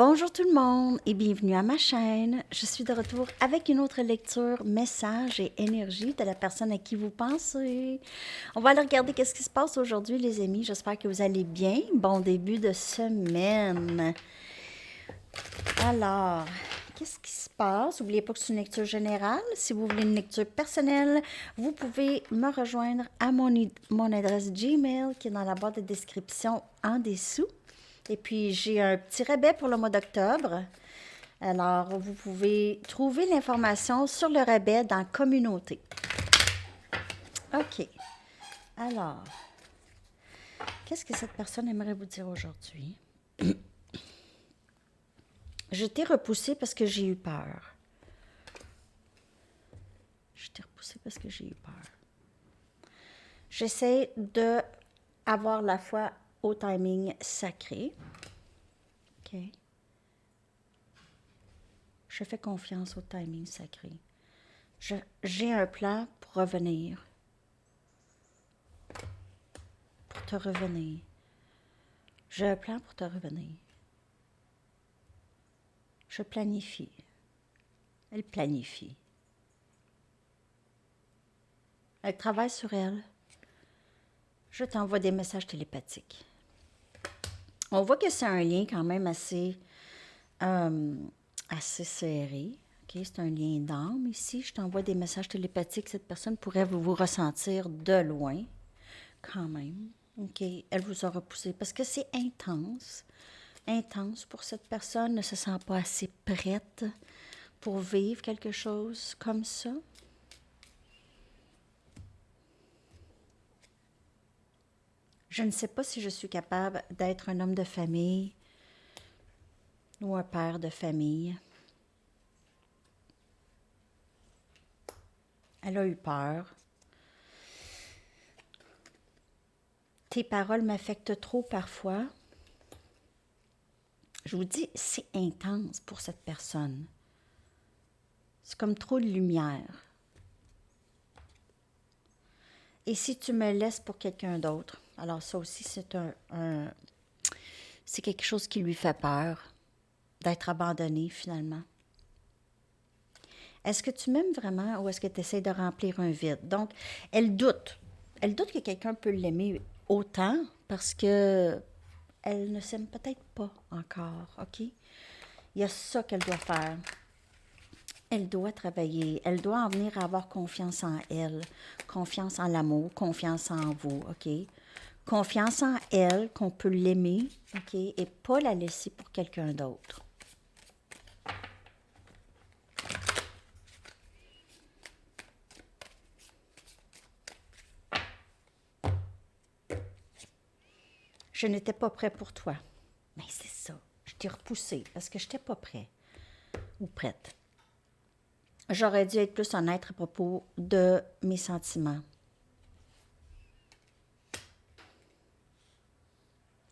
Bonjour tout le monde et bienvenue à ma chaîne. Je suis de retour avec une autre lecture, message et énergie de la personne à qui vous pensez. On va aller regarder qu'est-ce qui se passe aujourd'hui les amis. J'espère que vous allez bien. Bon début de semaine. Alors, qu'est-ce qui se passe? N'oubliez pas que c'est une lecture générale. Si vous voulez une lecture personnelle, vous pouvez me rejoindre à mon adresse Gmail qui est dans la boîte de description en dessous. Et puis, j'ai un petit rabais pour le mois d'octobre. Alors, vous pouvez trouver l'information sur le rabais dans Communauté. OK. Alors, qu'est-ce que cette personne aimerait vous dire aujourd'hui? Je t'ai repoussé parce que j'ai eu peur. Je t'ai repoussé parce que j'ai eu peur. J'essaie de avoir la foi au timing sacré. OK. Je fais confiance au timing sacré. J'ai un plan pour revenir. Pour te revenir. J'ai un plan pour te revenir. Je planifie. Elle planifie. Elle travaille sur elle. Je t'envoie des messages télépathiques. On voit que c'est un lien quand même assez serré. Okay? C'est un lien d'âme ici. Je t'envoie des messages télépathiques. Cette personne pourrait vous ressentir de loin, quand même. OK? Elle vous a repoussé parce que c'est intense. Intense pour cette personne. Ne se sent pas assez prête pour vivre quelque chose comme ça. Je ne sais pas si je suis capable d'être un homme de famille ou un père de famille. Elle a eu peur. Tes paroles m'affectent trop parfois. Je vous dis, c'est intense pour cette personne. C'est comme trop de lumière. Et si tu me laisses pour quelqu'un d'autre, alors ça aussi, c'est quelque chose qui lui fait peur, d'être abandonné finalement. Est-ce que tu m'aimes vraiment ou est-ce que tu essaies de remplir un vide? Donc, elle doute. Elle doute que quelqu'un peut l'aimer autant parce que elle ne s'aime peut-être pas encore, OK? Il y a ça qu'elle doit faire. Elle doit travailler. Elle doit en venir à avoir confiance en elle, confiance en l'amour, confiance en vous, OK? Confiance en elle, qu'on peut l'aimer, OK? Et pas la laisser pour quelqu'un d'autre. Je n'étais pas prêt pour toi. Mais c'est ça. Je t'ai repoussé parce que je n'étais pas prêt ou prête. J'aurais dû être plus honnête à propos de mes sentiments.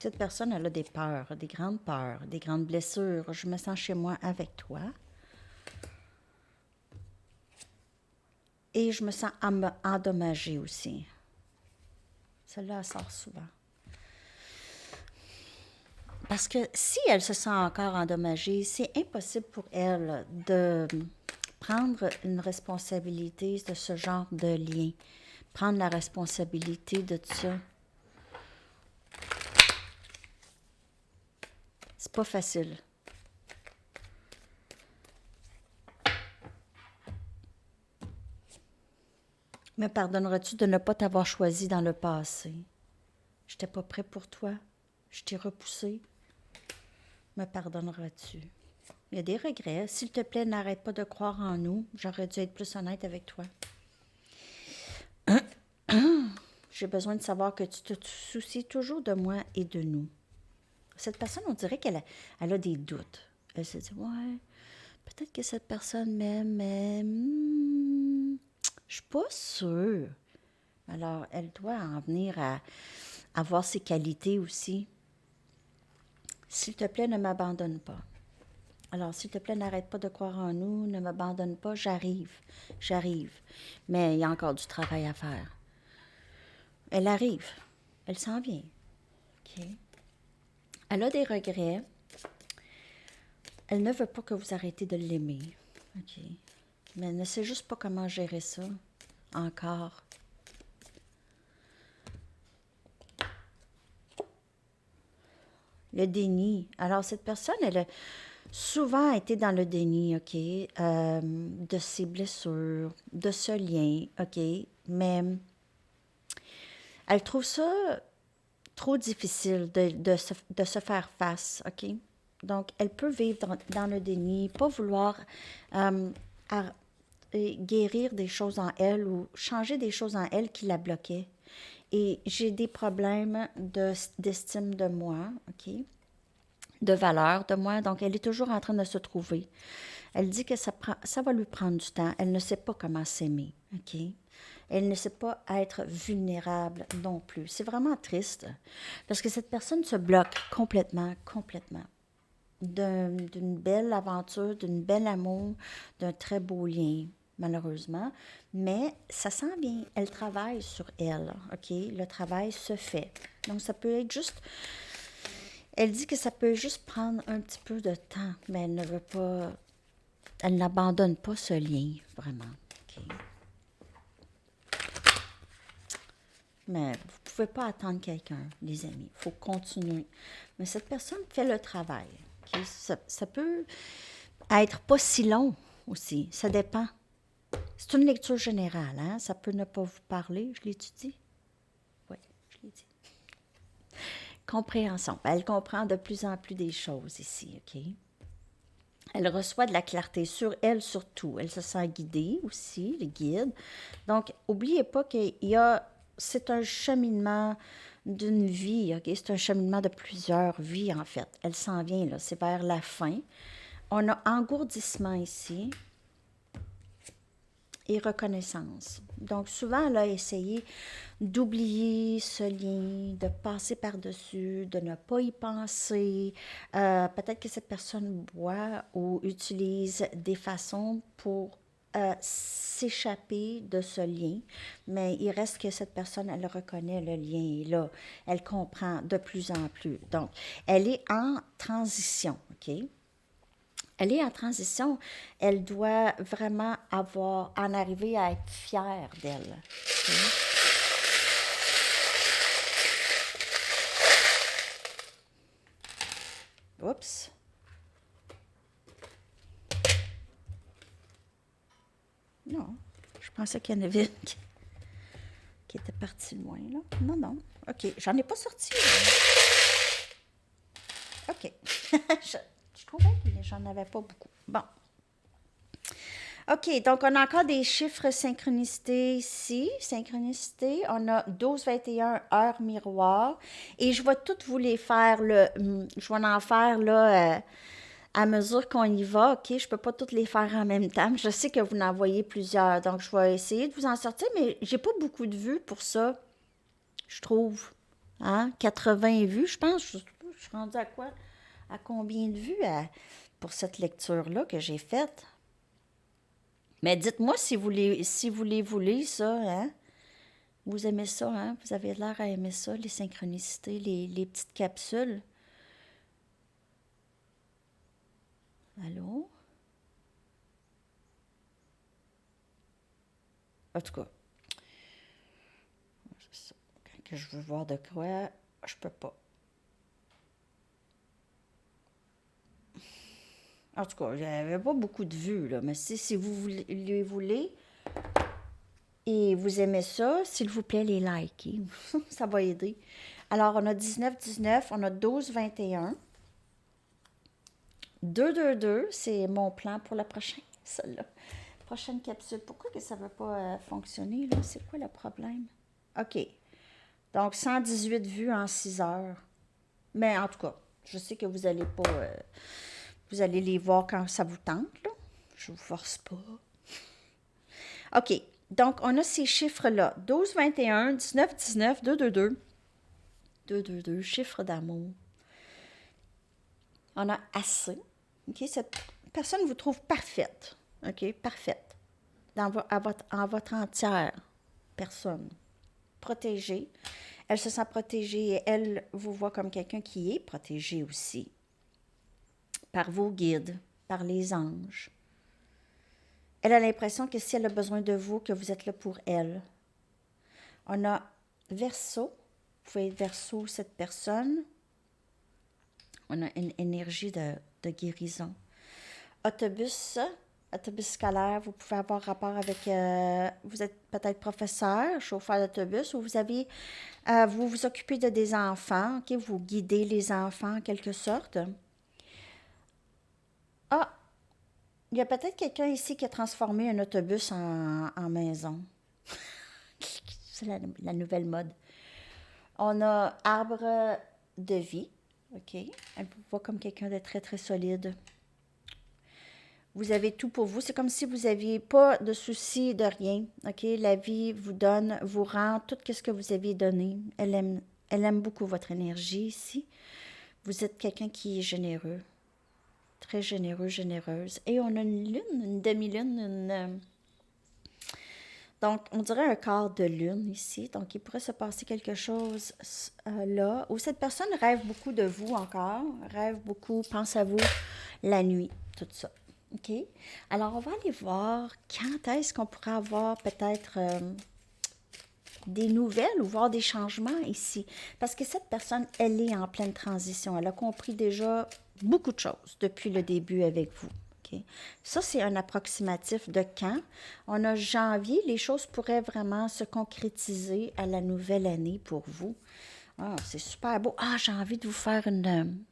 Cette personne, elle a des peurs, des grandes blessures. Je me sens chez moi avec toi. Et je me sens endommagée aussi. Celle-là, elle sort souvent. Parce que si elle se sent encore endommagée, c'est impossible pour elle de prendre une responsabilité de ce genre de lien. Prendre la responsabilité de tout ça. C'est pas facile. Me pardonneras-tu de ne pas t'avoir choisi dans le passé? Je n'étais pas prêt pour toi. Je t'ai repoussé. Me pardonneras-tu? Il y a des regrets. S'il te plaît, n'arrête pas de croire en nous. J'aurais dû être plus honnête avec toi. J'ai besoin de savoir que tu te soucies toujours de moi et de nous. Cette personne, on dirait qu'elle a des doutes. Elle se dit, ouais, peut-être que cette personne m'aime, mais je suis pas sûre. Alors, elle doit en venir à avoir ses qualités aussi. S'il te plaît, ne m'abandonne pas. Alors, s'il te plaît, n'arrête pas de croire en nous, ne m'abandonne pas, j'arrive. Mais il y a encore du travail à faire. Elle arrive, elle s'en vient. OK. Elle a des regrets. Elle ne veut pas que vous arrêtez de l'aimer. OK. Mais elle ne sait juste pas comment gérer ça. Encore. Le déni. Alors, cette personne, elle a souvent été dans le déni, OK, de ses blessures, de ce lien, OK, mais elle trouve ça trop difficile de se faire face, OK? Donc, elle peut vivre dans le déni, pas vouloir euh, ar- guérir des choses en elle ou changer des choses en elle qui la bloquaient. Et j'ai des problèmes d'estime de moi, OK? De valeur de moi. Donc, elle est toujours en train de se trouver. Elle dit que ça va lui prendre du temps. Elle ne sait pas comment s'aimer, OK? Elle ne sait pas être vulnérable non plus. C'est vraiment triste parce que cette personne se bloque complètement, complètement d'une belle aventure, d'une belle amour, d'un très beau lien, malheureusement. Mais ça s'en vient. Elle travaille sur elle, OK? Le travail se fait. Donc, ça peut être juste... Elle dit que ça peut juste prendre un petit peu de temps, mais elle ne veut pas... Elle n'abandonne pas ce lien, vraiment. OK? Mais vous ne pouvez pas attendre quelqu'un, les amis. Il faut continuer. Mais cette personne fait le travail. OK? Ça peut être pas si long aussi. Ça dépend. C'est une lecture générale. Hein? Ça peut ne pas vous parler. Je l'ai-tu dit? Oui, je l'ai dit. Compréhension. Elle comprend de plus en plus des choses ici. OK? Elle reçoit de la clarté sur elle surtout. Elle se sent guidée aussi, le guide. Donc, n'oubliez pas qu'il y a... C'est un cheminement d'une vie, OK? C'est un cheminement de plusieurs vies, en fait. Elle s'en vient, là. C'est vers la fin. On a engourdissement ici et reconnaissance. Donc, souvent, elle a essayé d'oublier ce lien, de passer par-dessus, de ne pas y penser. Peut-être que cette personne boit ou utilise des façons pour s'échapper de ce lien, mais il reste que cette personne, elle reconnaît le lien est là. Elle comprend de plus en plus. Donc, elle est en transition, OK? Elle est en transition. Elle doit vraiment en arriver à être fière d'elle. OK? Oups. Non. Je pensais qu'il y en avait une qui était partie loin, là. Non, non. OK. J'en ai pas sorti. OK. je trouvais que j'en avais pas beaucoup. Bon. OK, donc on a encore des chiffres synchronicité ici. Synchronicité, on a 12-21 heures miroir. Et je vais toutes vous les faire, je vais en faire là, à mesure qu'on y va. OK, je peux pas toutes les faire en même temps. Je sais que vous en voyez plusieurs, donc je vais essayer de vous en sortir, mais j'ai pas beaucoup de vues pour ça, je trouve. Hein? 80 vues, je pense. Je suis rendue à quoi? À combien de vues pour cette lecture-là que j'ai faite? Mais dites-moi si vous les voulez, ça, hein? Vous aimez ça, hein? Vous avez l'air à aimer ça, les synchronicités, les petites capsules. Allô? En tout cas, c'est ça. Quand je veux voir de quoi, je peux pas. En tout cas, j'avais pas beaucoup de vues, là. Mais si vous les voulez et vous aimez ça, s'il vous plaît, les likez. Ça va aider. Alors, on a 19-19, on a 12-21. 2-2-2, c'est mon plan pour la prochaine, celle-là. Prochaine capsule. Pourquoi que ça ne veut pas fonctionner, là? C'est quoi le problème? OK. Donc, 118 vues en 6 heures. Mais en tout cas, je sais que vous allez pas... vous allez les voir quand ça vous tente, là. Je vous force pas. OK. Donc, on a ces chiffres-là. 12, 21, 19, 19, 2, 2, 2. 2, 2, 2, chiffre d'amour. On a assez. OK? Cette personne vous trouve parfaite. OK? Parfaite. En votre entière personne. Protégée. Elle se sent protégée et elle vous voit comme quelqu'un qui est protégé aussi. par vos guides, par les anges. Elle a l'impression que si elle a besoin de vous, que vous êtes là pour elle. On a Verseau. Vous pouvez être Verseau, cette personne. On a une énergie de guérison. Autobus scolaire, vous pouvez avoir rapport avec... vous êtes peut-être professeur, chauffeur d'autobus, ou vous vous occupez de des enfants, ok? Vous guidez les enfants en quelque sorte. Ah, il y a peut-être quelqu'un ici qui a transformé un autobus en maison. C'est la nouvelle mode. On a arbre de vie, ok? Elle vous voit comme quelqu'un de très, très solide. Vous avez tout pour vous. C'est comme si vous n'aviez pas de souci de rien. OK? La vie vous donne, vous rend tout ce que vous aviez donné. Elle aime beaucoup votre énergie ici. Vous êtes quelqu'un qui est généreux. Très généreux, généreuse. Et on a une lune, une demi-lune, donc, on dirait un quart de lune ici. Donc, il pourrait se passer quelque chose là. Où cette personne rêve beaucoup de vous encore. Rêve beaucoup, pense à vous la nuit, tout ça. OK? Alors, on va aller voir quand est-ce qu'on pourrait avoir peut-être des nouvelles ou voir des changements ici. Parce que cette personne, elle est en pleine transition. Elle a compris déjà beaucoup de choses depuis le début avec vous. Okay? Ça, c'est un approximatif de quand. On a janvier, les choses pourraient vraiment se concrétiser à la nouvelle année pour vous. Ah, c'est super beau. Ah, j'ai envie de vous faire une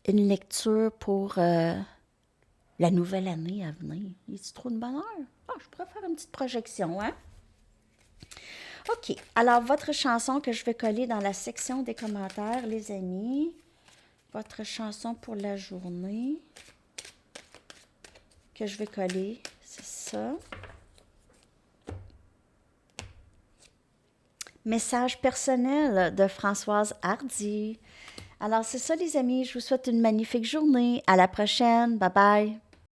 lecture pour la nouvelle année à venir. Y a-t-il trop de bonheur? Ah, je pourrais faire une petite projection, hein? OK. Alors, votre chanson que je vais coller dans la section des commentaires, les amis. Votre chanson pour la journée que je vais coller, c'est ça. Message personnel de Françoise Hardy. Alors, c'est ça, les amis. Je vous souhaite une magnifique journée. À la prochaine. Bye bye.